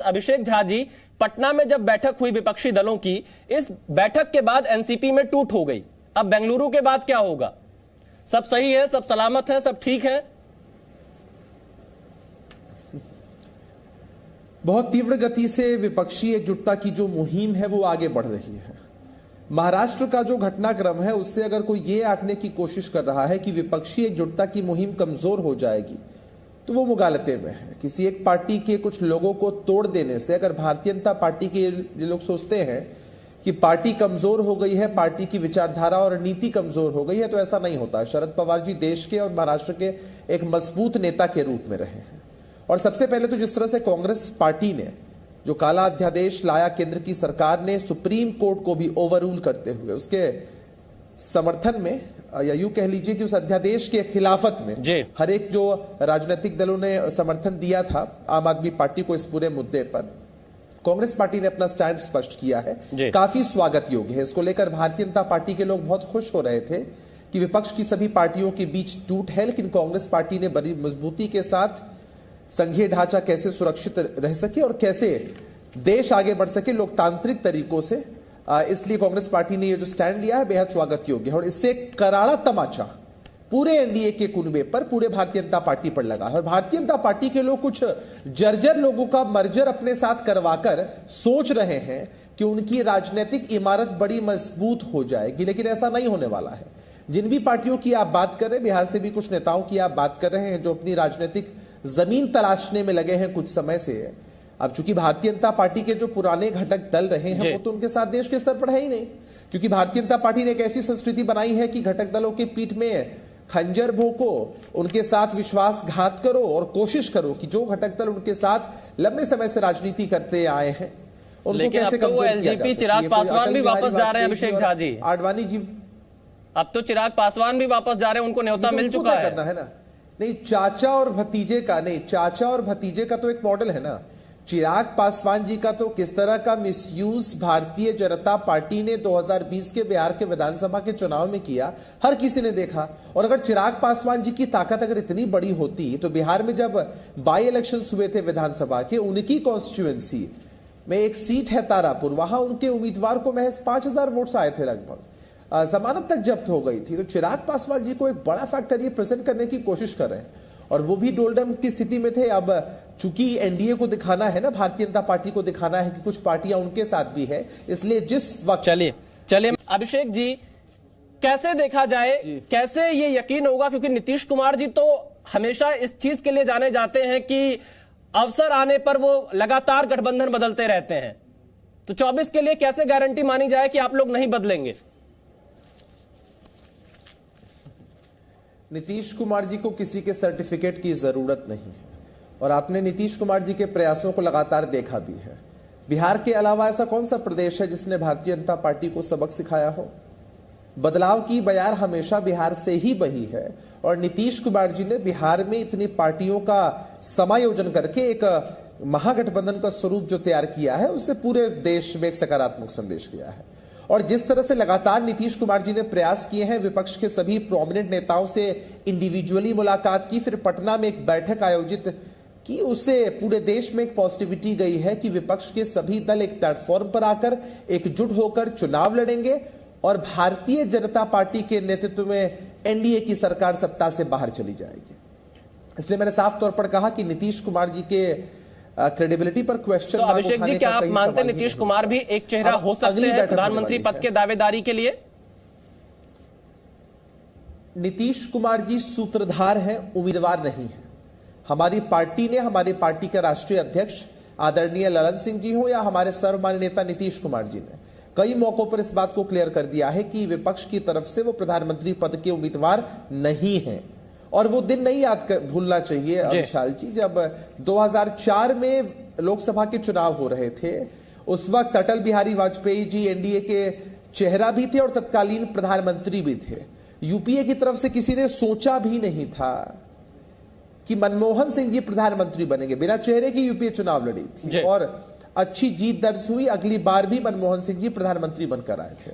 अभिषेक झा जी, पटना में जब बैठक हुई विपक्षी दलों की, इस बैठक के बाद एनसीपी में टूट हो गई। अब बेंगलुरु के बाद क्या होगा? सब सही है, सब सलामत है, सब ठीक है? बहुत तीव्र गति से विपक्षी एकजुटता की जो मुहिम है वो आगे बढ़ रही है। महाराष्ट्र का जो घटनाक्रम है उससे अगर कोई ये आंकने की कोशिश कर रहा है कि विपक्षी एकजुटता की मुहिम कमजोर हो जाएगी तो वो मुगालते में है। किसी एक पार्टी के कुछ लोगों को तोड़ देने से अगर भारतीय जनता पार्टी के ये लोग सोचते हैं कि पार्टी कमजोर हो गई है, पार्टी की विचारधारा और नीति कमजोर हो गई है, तो ऐसा नहीं होता। शरद पवार जी देश के और महाराष्ट्र के एक मजबूत नेता के रूप में रहे हैं। और सबसे पहले तो जिस तरह से कांग्रेस पार्टी ने जो काला अध्यादेश लाया केंद्र की सरकार ने, सुप्रीम कोर्ट को भी ओवररूल करते हुए उसके समर्थन में, या यूं कह लीजिए कि उस अध्यादेश के खिलाफत में हर एक जो राजनीतिक दलों ने समर्थन दिया था आम आदमी पार्टी को इस पूरे मुद्दे पर, कांग्रेस पार्टी ने अपना स्टैंड स्पष्ट किया है। काफी स्वागत योग्य है। इसको लेकर भारतीय जनता पार्टी के लोग बहुत खुश हो रहे थे कि विपक्ष की सभी पार्टियों के बीच टूट है, लेकिन कांग्रेस पार्टी ने बड़ी मजबूती के साथ संघीय ढांचा कैसे सुरक्षित रह सके और कैसे देश आगे बढ़ सके लोकतांत्रिक तरीकों से, इसलिए कांग्रेस पार्टी ने ये जो स्टैंड लिया है बेहद स्वागत योग्य है। और इससे करारा तमाचा पूरे एनडीए के कुनबे पर, पूरे भारतीय जनता पार्टी पर लगा है। और भारतीय जनता पार्टी के लोग कुछ जर्जर लोगों का मर्जर अपने साथ करवाकर सोच रहे हैं कि उनकी राजनीतिक इमारत बड़ी मजबूत हो जाएगी, लेकिन ऐसा नहीं होने वाला है। जिन भी पार्टियों की आप बात कर रहे हैं, बिहार से भी कुछ नेताओं की आप बात कर रहे हैं जो अपनी राजनीतिक जमीन तलाशने में लगे हैं कुछ समय से। अब चूंकि भारतीय जनता पार्टी के जो पुराने घटक दल रहे हैं वो तो उनके साथ देश के स्तर पर है ही नहीं, क्योंकि भारतीय जनता पार्टी ने एक ऐसी संस्कृति बनाई है कि घटक दलों के पीठ में खंजर भोंको, उनके साथ विश्वासघात करो और कोशिश करो कि जो घटक दल उनके साथ लंबे समय से राजनीति करते आए हैं उनको कैसे कमजोर किया जा सके। चिराग पासवान भी वापस जा रहे हैं, अभिषेक झा जी, आडवाणी जी, अब तो चिराग पासवान भी वापस जा रहे हैं, उनको न्योता मिल चुका है। करना है ना, नहीं चाचा और भतीजे का, नहीं चाचा और भतीजे का तो एक मॉडल है ना। चिराग पासवान जी का तो किस तरह का मिसयूज भारतीय जनता पार्टी ने 2020 के बिहार के विधानसभा के चुनाव में किया, हर किसी ने देखा। और अगर चिराग पासवान जी की ताकत अगर इतनी बड़ी होती तो बिहार में जब बाई इलेक्शंस हुए थे विधानसभा के, उनकी कॉन्स्टिट्यूएंसी में एक सीट है तारापुर, वहां उनके उम्मीदवार को महज 5000 वोट्स आए थे लगभग, जमानत तक जब्त हो गई थी। तो चिराग पासवान जी को एक बड़ा फैक्टर ये प्रेजेंट करने की कोशिश कर रहे हैं, और वो भी डोलडम की स्थिति में थे। अब चूंकि एनडीए को दिखाना है ना, भारतीय जनता पार्टी को दिखाना है कि कुछ पार्टियां उनके साथ भी है, इसलिए जिस वक्त चलिए अभिषेक जी, कैसे देखा जाए, कैसे ये यकीन होगा, क्योंकि नीतीश कुमार जी तो हमेशा इस चीज के लिए जाने जाते हैं कि अवसर आने पर वो लगातार गठबंधन बदलते रहते हैं, तो 24 के लिए कैसे गारंटी मानी जाए कि आप लोग नहीं बदलेंगे? नीतीश कुमार जी को किसी के सर्टिफिकेट की जरूरत नहीं है, और आपने नीतीश कुमार जी के प्रयासों को लगातार देखा भी है। बिहार के अलावा ऐसा कौन सा प्रदेश है जिसने भारतीय जनता पार्टी को सबक सिखाया हो? बदलाव की बयार हमेशा बिहार से ही बही है, और नीतीश कुमार जी ने बिहार में इतनी पार्टियों का समायोजन करके एक महागठबंधन का स्वरूप जो तैयार किया है, उससे पूरे देश में एक सकारात्मक संदेश गया है। और जिस तरह से लगातार नीतीश कुमार जी ने प्रयास किए हैं, विपक्ष के सभी प्रोमिनेंट नेताओं से इंडिविजुअली मुलाकात की, फिर पटना में एक बैठक आयोजित की, उससे पूरे देश में एक पॉजिटिविटी गई है कि विपक्ष के सभी दल एक प्लेटफॉर्म पर आकर एकजुट होकर चुनाव लड़ेंगे और भारतीय जनता पार्टी के नेतृत्व में एनडीए की सरकार सत्ता से बाहर चली जाएगी। इसलिए मैंने साफ तौर पर कहा कि नीतीश कुमार जी के क्रेडिबिलिटी पर क्वेश्चन। तो अभिषेक जी, क्या आप मानते हैं नीतीश कुमार भी एक चेहरा हो सकते हैं प्रधानमंत्री पद के दावेदारी के लिए? नीतीश कुमार जी सूत्रधार हैं, उम्मीदवार नहीं है। हमारी पार्टी ने, हमारी पार्टी के राष्ट्रीय अध्यक्ष आदरणीय ललन सिंह जी हो या हमारे सर्वमान्य नेता नीतीश कुमार जी ने कई मौकों पर इस बात को क्लियर कर दिया है कि विपक्ष की तरफ से वो प्रधानमंत्री पद के उम्मीदवार नहीं है। और वो दिन नहीं भूलना चाहिए विशाल जी, जब 2004 में लोकसभा के चुनाव हो रहे थे, उस वक्त अटल बिहारी वाजपेयी जी एनडीए के चेहरा भी थे और तत्कालीन प्रधानमंत्री भी थे। यूपीए की तरफ से किसी ने सोचा भी नहीं था कि मनमोहन सिंह जी प्रधानमंत्री बनेंगे। बिना चेहरे की यूपीए चुनाव लड़ी थी और अच्छी जीत दर्ज हुई। अगली बार भी मनमोहन सिंह जी प्रधानमंत्री बनकर आए थे।